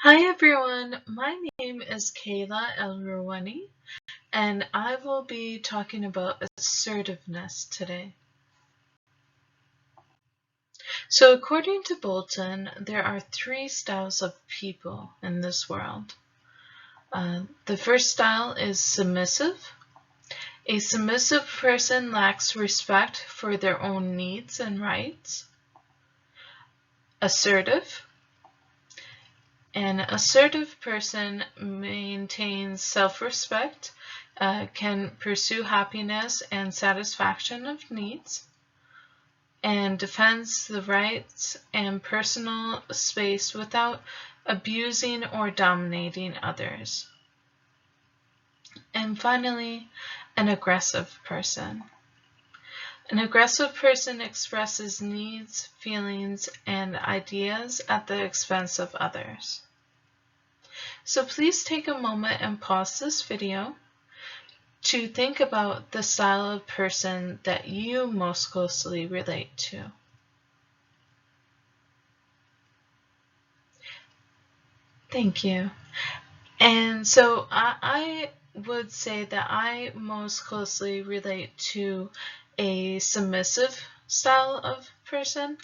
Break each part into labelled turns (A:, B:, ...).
A: Hi everyone, my name is Kayla Alrweni, and I will be talking about assertiveness today. So according to Bolton, there are three styles of people in this world. The first style is submissive. A submissive person lacks respect for their own needs and rights. Assertive. An assertive person maintains self-respect, can pursue happiness and satisfaction of needs, and defends the rights and personal space without abusing or dominating others. And finally, an aggressive person. An aggressive person expresses needs, feelings, and ideas at the expense of others. So please take a moment and pause this video to think about the style of person that you most closely relate to. Thank you. And so I would say that I most closely relate to a submissive style of person.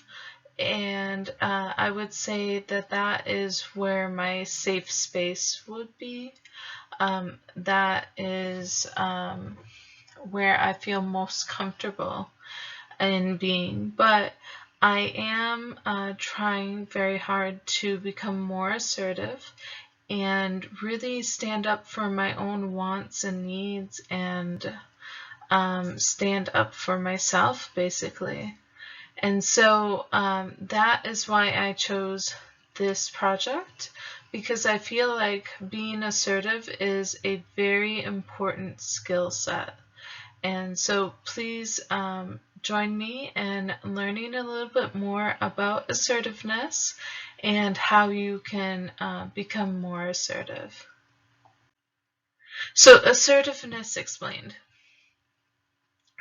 A: And I would say that that is where my safe space would be. That is where I feel most comfortable in being. But I am trying very hard to become more assertive and really stand up for my own wants and needs and stand up for myself, basically. And so that is why I chose this project, because I feel like being assertive is a very important skill set. And so please join me in learning a little bit more about assertiveness and how you can become more assertive. So assertiveness explained.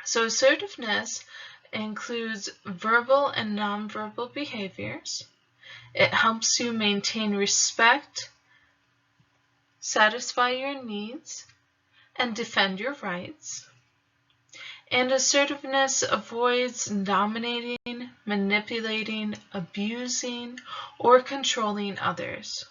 A: So assertiveness includes verbal and nonverbal behaviors. It helps you maintain respect, satisfy your needs, and defend your rights. And assertiveness avoids dominating, manipulating, abusing, or controlling others.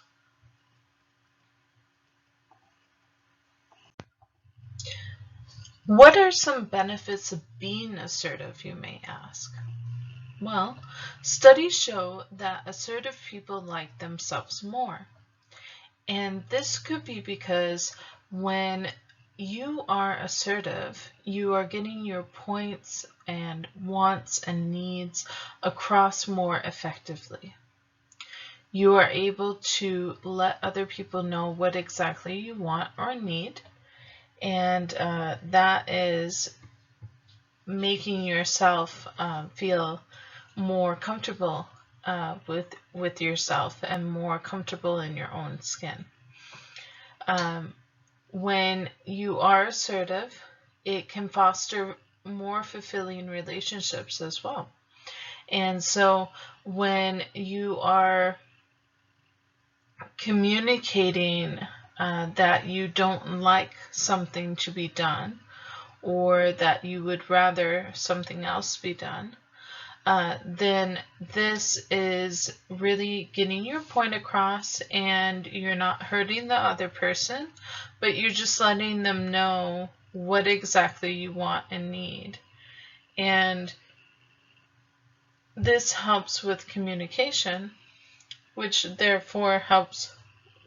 A: What are some benefits of being assertive, you may ask? Well, studies show that assertive people like themselves more. And this could be because when you are assertive, you are getting your points and wants and needs across more effectively. You are able to let other people know what exactly you want or need, and that is making yourself feel more comfortable with yourself and more comfortable in your own skin. When you are assertive, it can foster more fulfilling relationships as well. And so when you are communicating that you don't like something to be done, or that you would rather something else be done, then this is really getting your point across, and you're not hurting the other person, but you're just letting them know what exactly you want and need. And this helps with communication, which therefore helps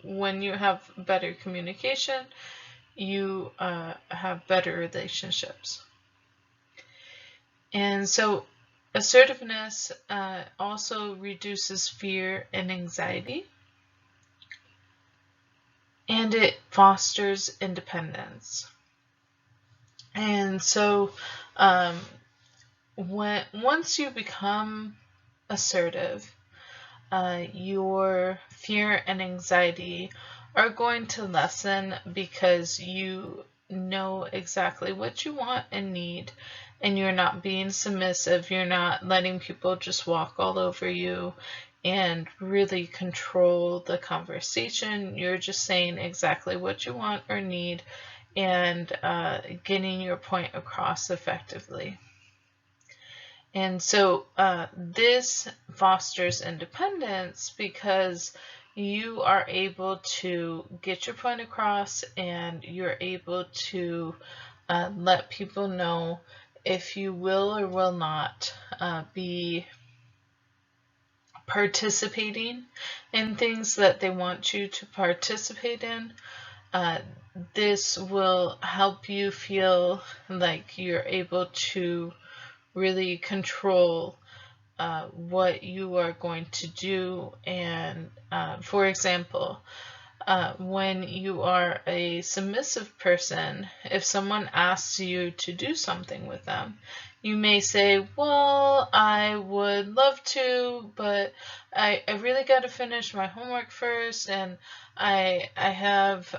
A: when you have better communication, you have better relationships. And so assertiveness also reduces fear and anxiety, and it fosters independence. And so once you become assertive, your fear and anxiety are going to lessen because you know exactly what you want and need, and you're not being submissive. You're not letting people just walk all over you. and really control the conversation. You're just saying exactly what you want or need and getting your point across effectively. And so this fosters independence because you are able to get your point across and you're able to let people know if you will or will not be participating in things that they want you to participate in. This will help you feel like you're able to really control what you are going to do. And for example, when you are a submissive person, if someone asks you to do something with them, you may say, well, I would love to, but I really got to finish my homework first, and I have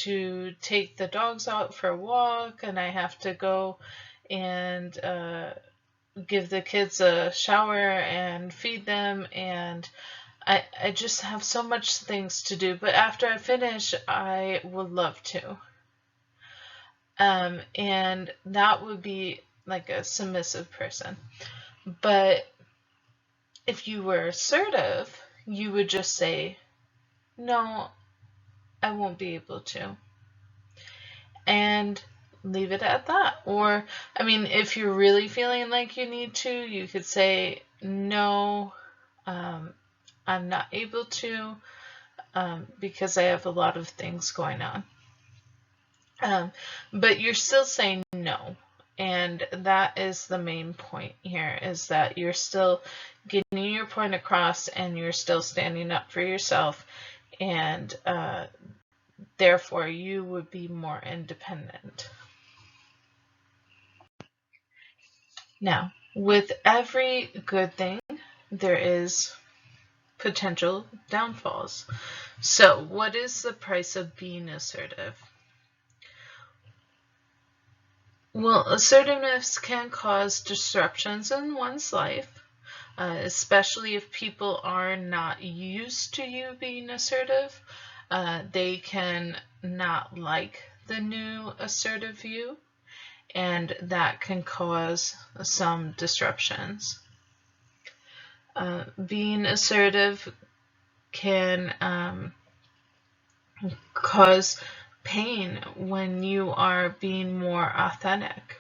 A: to take the dogs out for a walk, and I have to go and give the kids a shower and feed them, and I just have so much things to do, but after I finish, I would love to. And that would be like a submissive person. But if you were assertive, you would just say, no, I won't be able to. And leave it at that. Or, I mean, if you're really feeling like you need to, you could say, no, I'm not able to because I have a lot of things going on. But you're still saying no. And that is the main point here, is that you're still getting your point across and you're still standing up for yourself. And therefore, you would be more independent. Now, with every good thing, there is potential downfalls. So, what is the price of being assertive? Well, assertiveness can cause disruptions in one's life, especially if people are not used to you being assertive. They can not like the new assertive you, and that can cause some disruptions. Being assertive can cause pain when you are being more authentic.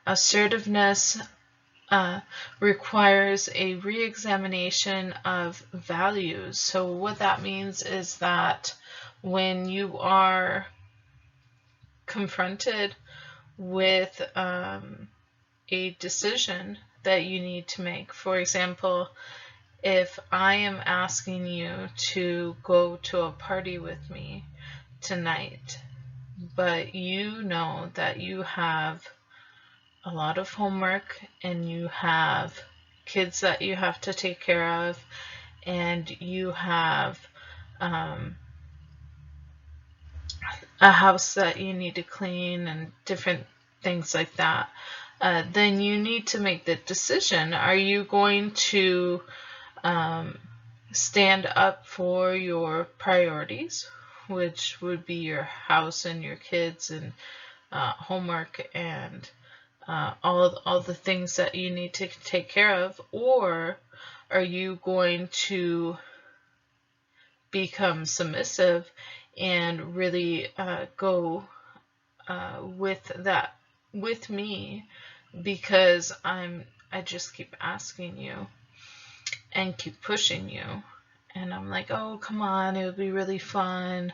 A: Assertiveness requires a re-examination of values. So what that means is that when you are confronted with a decision that you need to make, for example, if I am asking you to go to a party with me tonight, but you know that you have a lot of homework and you have kids that you have to take care of, and you have a house that you need to clean and different things like that, then you need to make the decision. Are you going to stand up for your priorities, which would be your house and your kids and homework and all the things that you need to take care of, or are you going to become submissive and really go with me because I just keep asking you and keep pushing you, and I'm like, oh, come on, it'll be really fun,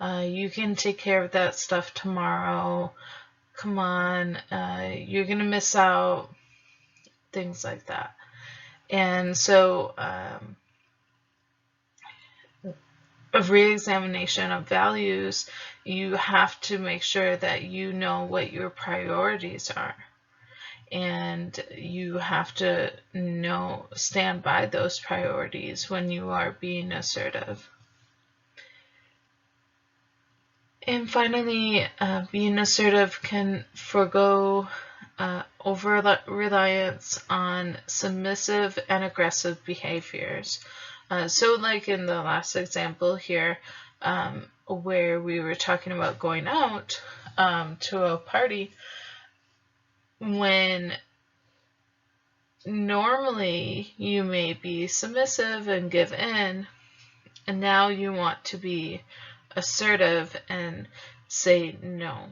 A: you can take care of that stuff tomorrow, come on, you're gonna miss out, things like that. And so a re-examination of values, you have to make sure that you know what your priorities are, and you have to stand by those priorities when you are being assertive. And finally, being assertive can forego over-reliance on submissive and aggressive behaviors. So like in the last example here, where we were talking about going out to a party, when normally you may be submissive and give in, and now you want to be assertive and say no.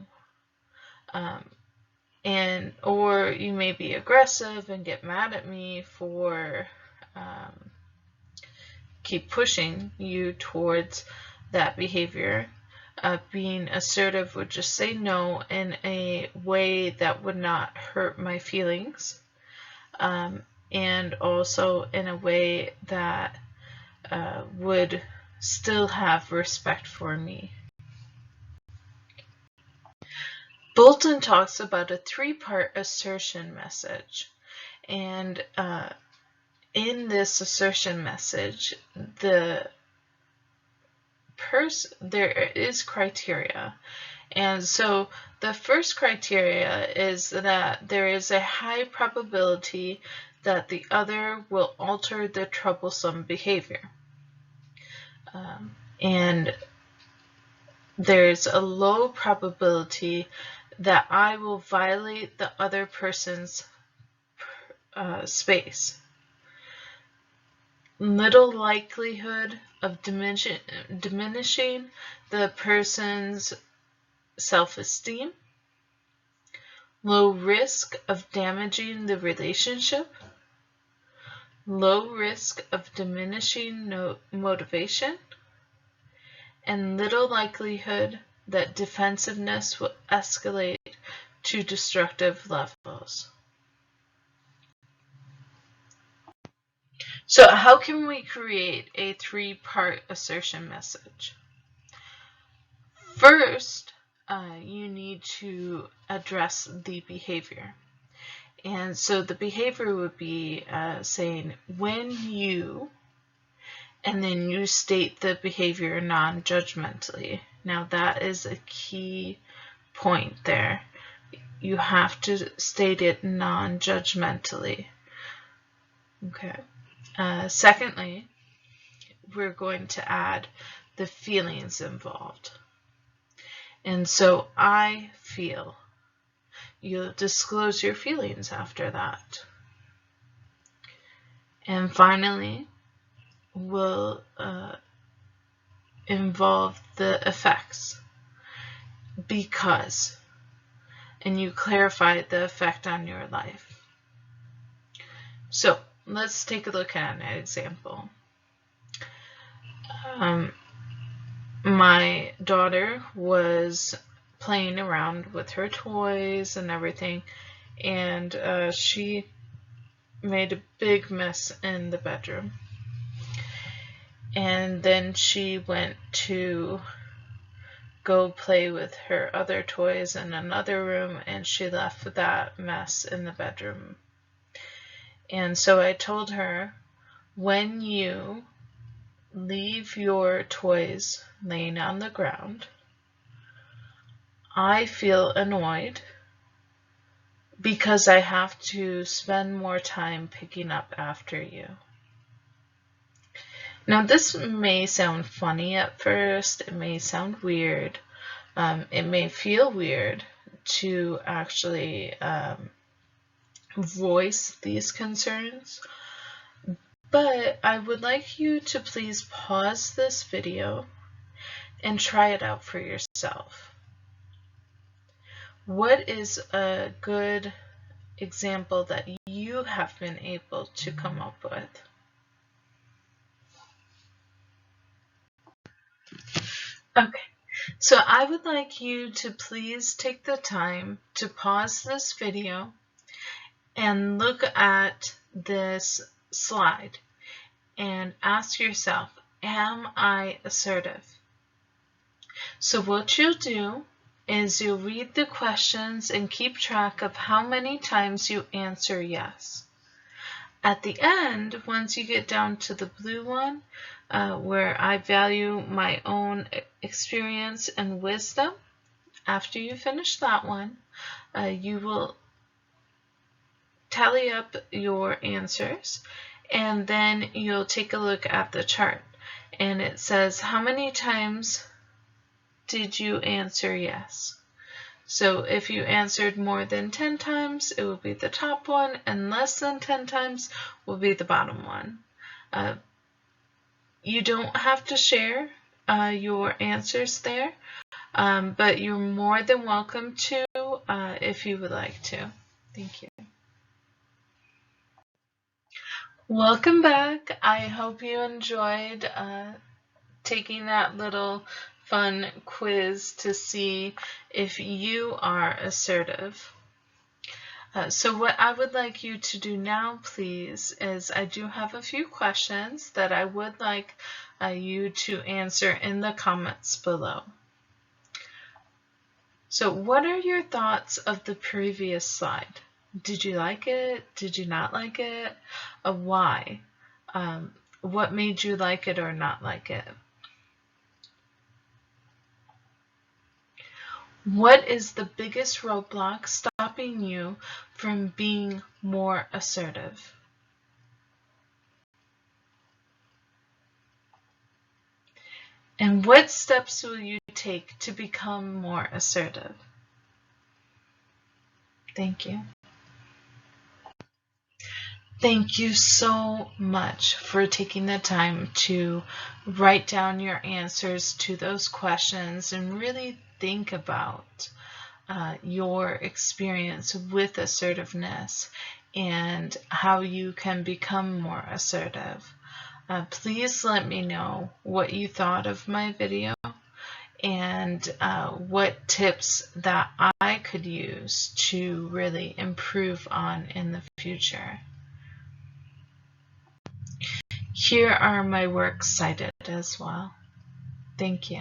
A: Or you may be aggressive and get mad at me for keep pushing you towards that behavior. Being assertive would just say no in a way that would not hurt my feelings, and also in a way that would still have respect for me. Bolton talks about a 3-part assertion message, and in this assertion message, there is criteria. And so the first criteria is that there is a high probability that the other will alter the troublesome behavior. And there's a low probability that I will violate the other person's space. Little likelihood of diminishing the person's self-esteem. Low risk of damaging the relationship. Low risk of diminishing motivation. And little likelihood that defensiveness will escalate to destructive levels. So how can we create a 3-part assertion message? First, you need to address the behavior. And so the behavior would be saying, when you, and then you state the behavior non-judgmentally. Now that is a key point there. You have to state it non-judgmentally. Okay. Secondly, we're going to add the feelings involved. And so I feel. You'll disclose your feelings after that. And finally, we'll involve the effects. Because. And you clarify the effect on your life. So let's take a look at an example. My daughter was playing around with her toys and everything, and she made a big mess in the bedroom. And then she went to go play with her other toys in another room, and she left that mess in the bedroom. And so I told her, when you leave your toys laying on the ground, I feel annoyed because I have to spend more time picking up after you. Now this may sound funny at first, it may sound weird, it may feel weird to actually voice these concerns, but I would like you to please pause this video and try it out for yourself. What is a good example that you have been able to come up with? Okay, so I would like you to please take the time to pause this video and look at this slide and ask yourself, am I assertive? So what you'll do is you'll read the questions and keep track of how many times you answer yes. At the end, once you get down to the blue one, where I value my own experience and wisdom, after you finish that one, you will tally up your answers, and then you'll take a look at the chart. And it says, how many times did you answer yes? So if you answered more than 10 times, it will be the top one, and less than 10 times will be the bottom one. You don't have to share your answers there, but you're more than welcome to if you would like to. Thank you. Welcome back. I hope you enjoyed taking that little fun quiz to see if you are assertive. So what I would like you to do now, please, is I do have a few questions that I would like you to answer in the comments below. So what are your thoughts of the previous slide? Did you like it? Did you not like it? Why? What made you like it or not like it? What is the biggest roadblock stopping you from being more assertive? And what steps will you take to become more assertive? Thank you. Thank you so much for taking the time to write down your answers to those questions and really think about your experience with assertiveness and how you can become more assertive. Please let me know what you thought of my video and what tips that I could use to really improve on in the future. Here are my works cited as well. Thank you.